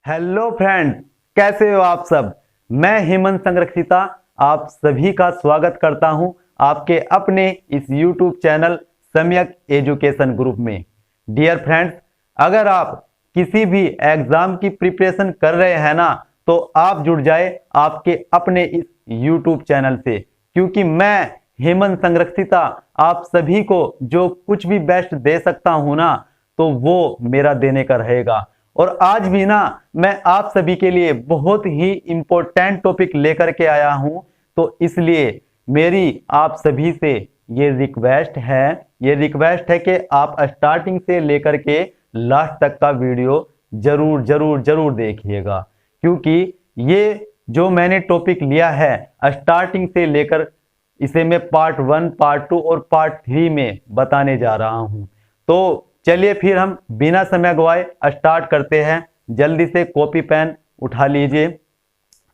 Hello friend, कैसे हो आप सब। मैं हेमंत संरक्षिता आप सभी का स्वागत करता हूं आपके अपने इस यूट्यूब चैनल सम्यक एजुकेशन ग्रुप में। डियर फ्रेंड्स, अगर आप किसी भी एग्जाम की प्रिपरेशन कर रहे हैं ना, तो आप जुड़ जाए आपके अपने इस यूट्यूब चैनल से, क्योंकि मैं हेमंत संरक्षिता आप सभी को जो कुछ भी बेस्ट दे सकता हूं ना, तो वो मेरा देने का रहेगा। और आज भी ना मैं आप सभी के लिए बहुत ही इंपॉर्टेंट टॉपिक लेकर के आया हूं। तो इसलिए मेरी आप सभी से ये रिक्वेस्ट है कि आप स्टार्टिंग से लेकर के लास्ट तक का वीडियो जरूर जरूर जरूर देखिएगा, क्योंकि ये जो मैंने टॉपिक लिया है स्टार्टिंग से लेकर इसे मैं पार्ट 1, पार्ट 2 और पार्ट 3 में बताने जा रहा हूं। तो चलिए फिर हम बिना समय गवाए स्टार्ट करते हैं। जल्दी से कॉपी पेन उठा लीजिए।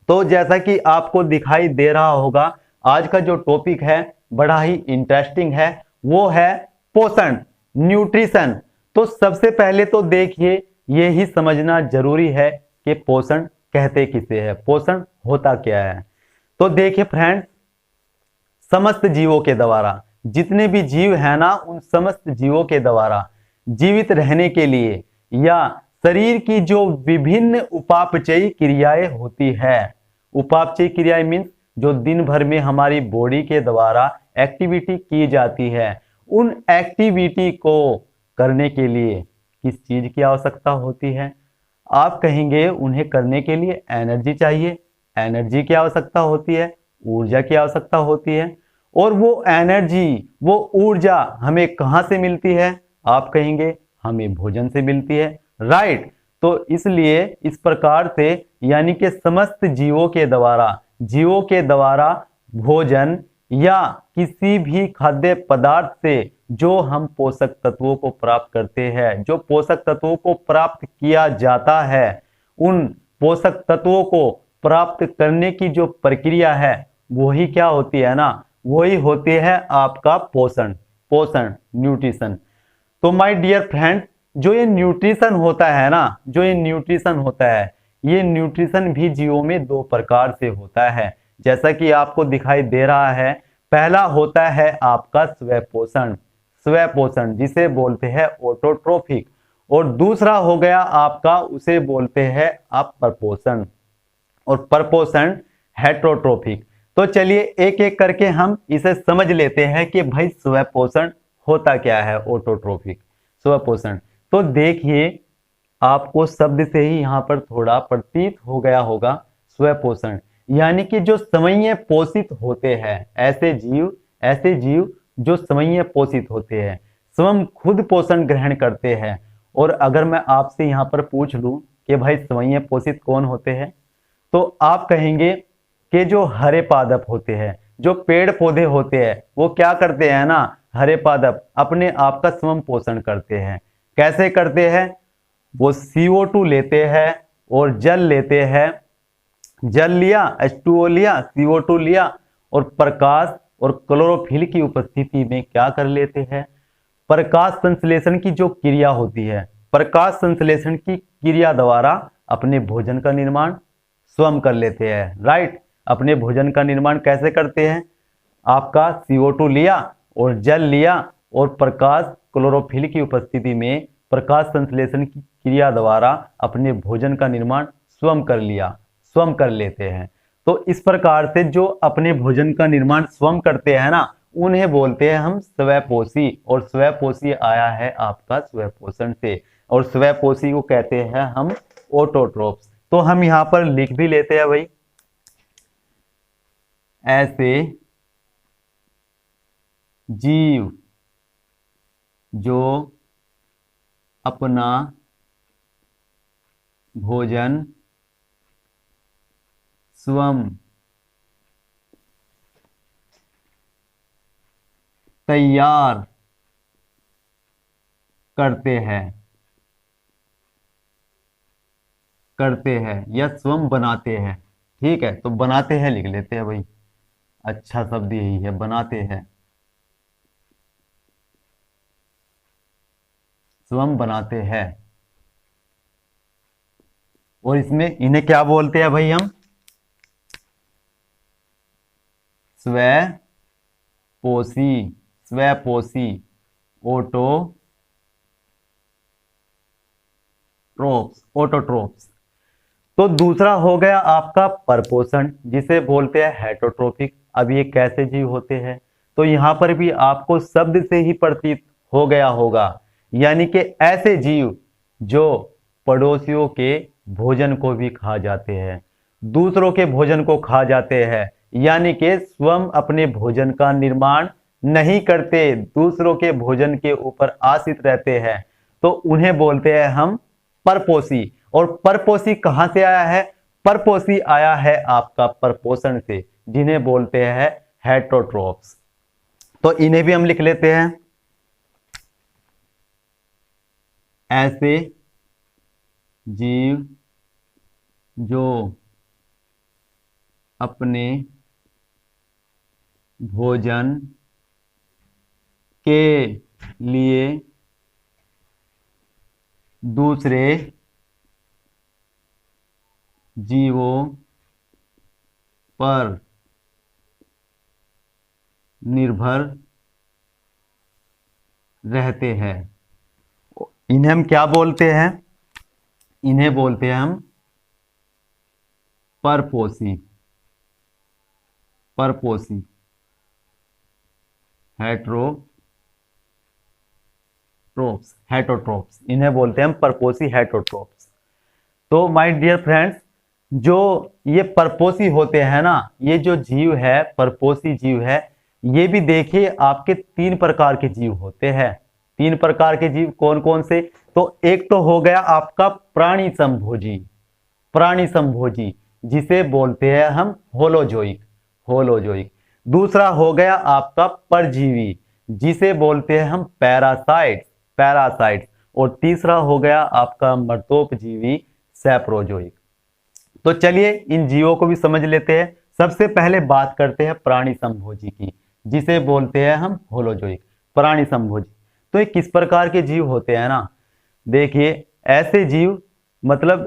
तो जैसा कि आपको दिखाई दे रहा होगा, आज का जो टॉपिक है बड़ा ही इंटरेस्टिंग है, वो है पोषण, न्यूट्रिशन। तो सबसे पहले तो देखिए, ये ही समझना जरूरी है कि पोषण कहते किसे है, पोषण होता क्या है। तो देखिए फ्रेंड्स, समस्त जीवों के द्वारा, जितने भी जीव है ना, उन समस्त जीवों के द्वारा जीवित रहने के लिए या शरीर की जो विभिन्न उपापचयी क्रियाएं होती है, उपापचयी क्रियाएं मीन्स जो दिन भर में हमारी बॉडी के द्वारा एक्टिविटी की जाती है, उन एक्टिविटी को करने के लिए किस चीज की आवश्यकता होती है। आप कहेंगे उन्हें करने के लिए एनर्जी चाहिए, एनर्जी की आवश्यकता होती है, ऊर्जा की आवश्यकता होती है। और वो एनर्जी, वो ऊर्जा हमें कहाँ से मिलती है? आप कहेंगे हमें भोजन से मिलती है, राइट। तो इसलिए इस प्रकार से यानी कि समस्त जीवों के द्वारा भोजन या किसी भी खाद्य पदार्थ से जो हम पोषक तत्वों को प्राप्त करते हैं, जो पोषक तत्वों को प्राप्त किया जाता है, उन पोषक तत्वों को प्राप्त करने की जो प्रक्रिया है, वही क्या होती है ना, वही होती है आपका पोषण, पोषण न्यूट्रिशन। तो माय डियर फ्रेंड, जो ये न्यूट्रिशन होता है ना, जो ये न्यूट्रिशन होता है, ये न्यूट्रिशन भी जीवों में दो प्रकार से होता है, जैसा कि आपको दिखाई दे रहा है। पहला होता है आपका स्वपोषण, स्वपोषण जिसे बोलते हैं ऑटोट्रोफिक। और दूसरा हो गया आपका, उसे बोलते हैं आप परपोषण, और परपोषण हेट्रोट्रोफिक। तो चलिए एक एक करके हम इसे समझ लेते हैं कि भाई स्वपोषण होता क्या है, ऑटोट्रोफिक, स्वपोषण। तो देखिए, आपको शब्द से ही यहाँ पर थोड़ा प्रतीत हो गया होगा, स्वपोषण यानी कि जो स्वयं पोषित होते हैं, ऐसे जीव जो स्वयं पोषित होते हैं, स्वयं खुद पोषण ग्रहण करते हैं। और अगर मैं आपसे यहाँ पर पूछ लूं कि भाई स्वयं पोषित कौन होते हैं, तो आप कहेंगे कि जो हरे पादप होते हैं, जो पेड़ पौधे होते हैं, वो क्या करते हैं ना, हरे पादप अपने आप का स्वयं पोषण करते हैं। कैसे करते हैं? वो CO2 लेते हैं और जल लेते हैं, जल लिया, H2O लिया, CO2 लिया, और प्रकाश और क्लोरोफिल की उपस्थिति में क्या कर लेते हैं, प्रकाश संश्लेषण की जो क्रिया होती है, प्रकाश संश्लेषण की क्रिया द्वारा अपने भोजन का निर्माण स्वयं कर लेते हैं, राइट। अपने भोजन का निर्माण कैसे करते हैं? आपका CO2 लिया और जल लिया, और प्रकाश क्लोरोफिल की उपस्थिति में प्रकाश संश्लेषण की क्रिया द्वारा अपने भोजन का निर्माण स्वयं कर लिया, स्वयं कर लेते हैं। तो इस प्रकार से जो अपने भोजन का निर्माण स्वयं करते हैं ना, उन्हें बोलते हैं हम स्वपोषी। और स्वपोषी आया है आपका स्वपोषण से, और स्वपोषी को कहते हैं हम ऑटोट्रोफ्स। तो हम यहाँ पर लिख भी लेते हैं भाई, ऐसे जीव जो अपना भोजन स्वयं तैयार करते हैं या स्वयं बनाते हैं। ठीक है, तो बनाते हैं लिख लेते हैं भाई, अच्छा शब्द यही है, बनाते हैं, स्वयं बनाते हैं। और इसमें इन्हें क्या बोलते हैं भाई हम? स्वपोषी, स्वपोषी ऑटोट्रोप्स। तो दूसरा हो गया आपका परपोषण, जिसे बोलते हैं हेटरोट्रोपिक। अब ये कैसे जीव होते हैं? तो यहां पर भी आपको शब्द से ही प्रतीत हो गया होगा, यानी कि ऐसे जीव जो पड़ोसियों के भोजन को भी खा जाते हैं, दूसरों के भोजन को खा जाते हैं, यानी कि स्वयं अपने भोजन का निर्माण नहीं करते, दूसरों के भोजन के ऊपर आश्रित रहते हैं, तो उन्हें बोलते हैं हम परपोषी। और परपोषी कहां से आया है? परपोषी आया है आपका परपोषण से, जिन्हें बोलते हैं हेटरोट्रोप्स। तो इन्हें भी हम लिख लेते हैं, ऐसे जीव जो अपने भोजन के लिए दूसरे जीवों पर निर्भर रहते हैं, इन्हें हम क्या बोलते हैं? इन्हें बोलते हैं हम परपोषी, परपोषी हेटरोट्रोप्स, इन्हें बोलते हैं हम परपोषी हेटरोट्रोप्स। तो माय डियर फ्रेंड्स, जो ये परपोषी होते हैं ना, ये जो जीव है, परपोषी जीव है, ये भी देखिए आपके 3 प्रकार के जीव होते हैं। 3 प्रकार के जीव कौन कौन से? तो एक तो हो गया आपका प्राणी संभोजी, प्राणी संभोजी, जिसे बोलते हैं हम होलोजोइक, होलोजोइक। दूसरा हो गया आपका परजीवी, जिसे बोलते हैं हम पैरासाइट्स, पैरासाइट्स। और तीसरा हो गया आपका मर्तोपजीवी, सैप्रोजोइक। तो चलिए इन जीवों को भी समझ लेते हैं। सबसे पहले बात करते हैं प्राणी संभोजी की, जिसे बोलते हैं हम होलोजोइक, प्राणी संभोजी। तो ये किस प्रकार के जीव होते हैं ना, देखिए ऐसे जीव, मतलब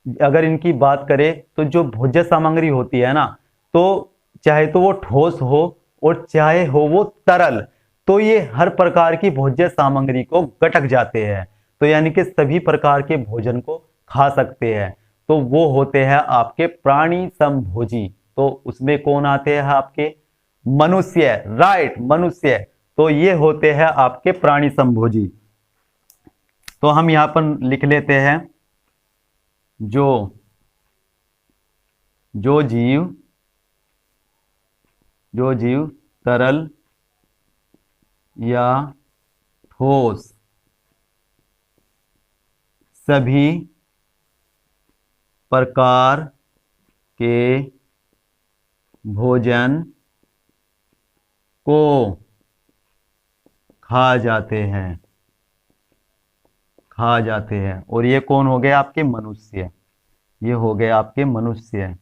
अगर इनकी बात करें तो जो भोज्य सामग्री होती है ना, तो चाहे तो वो ठोस हो और चाहे हो वो तरल, तो ये हर प्रकार की भोज्य सामग्री को गटक जाते हैं, तो यानी कि सभी प्रकार के भोजन को खा सकते हैं। तो वो होते हैं आपके प्राणी संभोजी। तो उसमें कौन आते हैं आपके? मनुष्य, राइट, मनुष्य। तो ये होते हैं आपके प्राणी संभोजी। तो हम यहां पर लिख लेते हैं, जो जो जीव तरल या ठोस सभी प्रकार के भोजन को खा जाते हैं, खा जाते हैं। और ये कौन हो गए आपके? मनुष्य। ये हो गए आपके मनुष्य,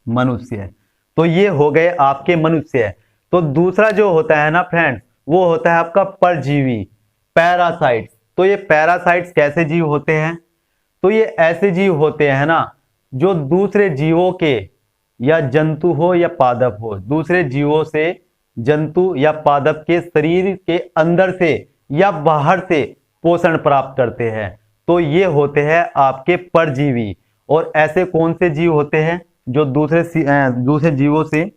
मनुष्य। तो ये हो गए आपके मनुष्य। तो दूसरा जो होता है ना फ्रेंड्स, वो होता है आपका परजीवी, पैरासाइट्स। तो ये पैरासाइट्स कैसे जीव होते हैं? तो ये ऐसे जीव होते हैं ना, जो दूसरे जीवों के, या जंतु हो या पादप हो, दूसरे जीवों से, जंतु या पादप के शरीर के अंदर से या बाहर से पोषण प्राप्त करते हैं। तो ये होते हैं आपके परजीवी। और ऐसे कौन से जीव होते हैं जो दूसरे जीवों से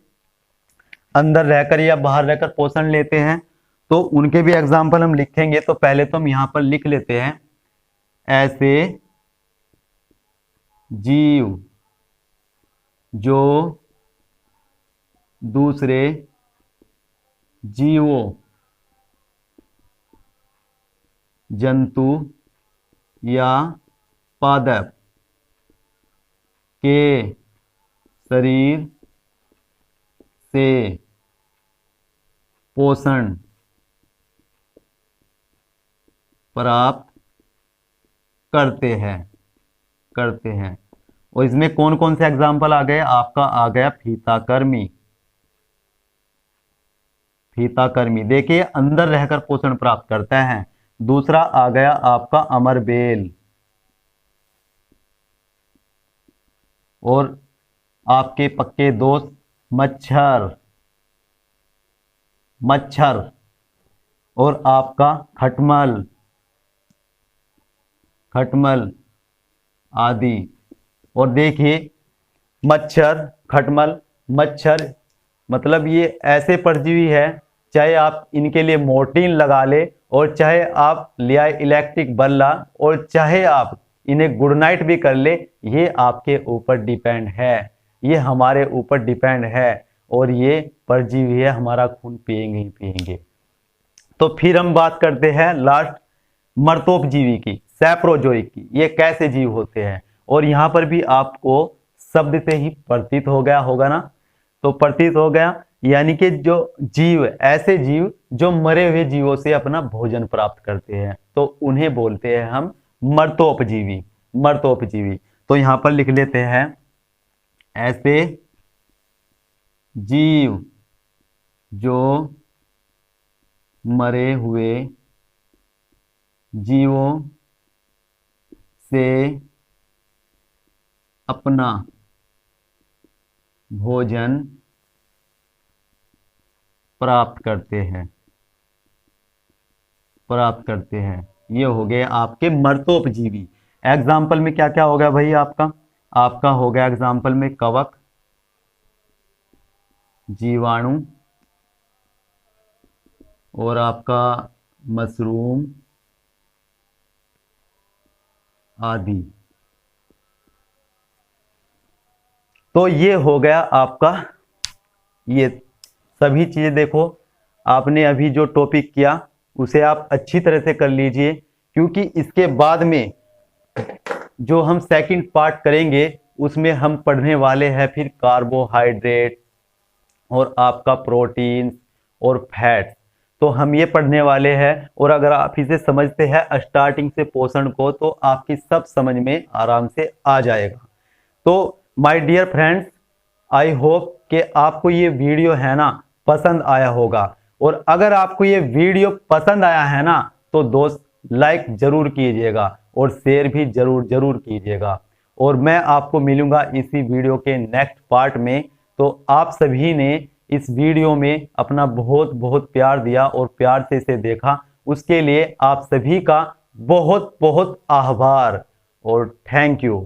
अंदर रहकर या बाहर रहकर पोषण लेते हैं? तो उनके भी एग्जाम्पल हम लिखेंगे। तो पहले तो हम यहां पर लिख लेते हैं, ऐसे जीव जो दूसरे जीवों, जंतु या पादप के शरीर से पोषण प्राप्त करते हैं। और इसमें कौन कौन से एग्जाम्पल आ गए? आपका आ गया फीताकर्मी, फीताकर्मी, देखिए अंदर रहकर पोषण प्राप्त करता है। दूसरा आ गया आपका अमरबेल, और आपके पक्के दोस्त मच्छर, मच्छर और आपका खटमल, खटमल आदि। और देखिए मच्छर, खटमल, मच्छर मतलब ये ऐसे परजीवी है, चाहे आप इनके लिए मोर्टीन लगा ले और चाहे आप ले आए इलेक्ट्रिक बल्ला और चाहे आप इन्हें गुड नाइट भी कर ले, ये आपके ऊपर डिपेंड है, ये हमारे ऊपर डिपेंड है। और ये परजीवी है, हमारा खून पिएंगे ही पिएंगे। तो फिर हम बात करते हैं लास्ट मर्तोपजीवी की, सैप्रोजोइक की। ये कैसे जीव होते हैं, और यहाँ पर भी आपको शब्द से ही प्रतीत हो गया होगा ना, तो प्रतीत हो गया, यानी कि जो जीव, ऐसे जीव जो मरे हुए जीवों से अपना भोजन प्राप्त करते हैं, तो उन्हें बोलते हैं हम मर्तोपजीवी, मर्तोपजीवी। तो यहां पर लिख लेते हैं, ऐसे जीव जो मरे हुए जीवों से अपना भोजन प्राप्त करते हैं, प्राप्त करते हैं, ये हो गए आपके मर्तोपजीवी। एग्जाम्पल में क्या क्या हो गया भाई आपका, आपका हो गया एग्जाम्पल में कवक, जीवाणु और आपका मशरूम आदि। तो ये हो गया आपका, ये सभी चीजें देखो आपने अभी जो टॉपिक किया उसे आप अच्छी तरह से कर लीजिए, क्योंकि इसके बाद में जो हम सेकंड पार्ट करेंगे उसमें हम पढ़ने वाले हैं फिर कार्बोहाइड्रेट और आपका प्रोटीन और फैट। तो हम ये पढ़ने वाले हैं, और अगर आप इसे समझते हैं स्टार्टिंग से पोषण को, तो आपकी सब समझ में आराम से आ जाएगा। तो my dear friends, I hope कि आपको ये वीडियो है ना पसंद आया होगा, और अगर आपको ये वीडियो पसंद आया है ना, तो दोस्त लाइक जरूर कीजिएगा और शेयर भी जरूर कीजिएगा। और मैं आपको मिलूंगा इसी वीडियो के नेक्स्ट पार्ट में। तो आप सभी ने इस वीडियो में अपना बहुत बहुत प्यार दिया और प्यार से इसे देखा, उसके लिए आप सभी का बहुत बहुत आभार और थैंक यू।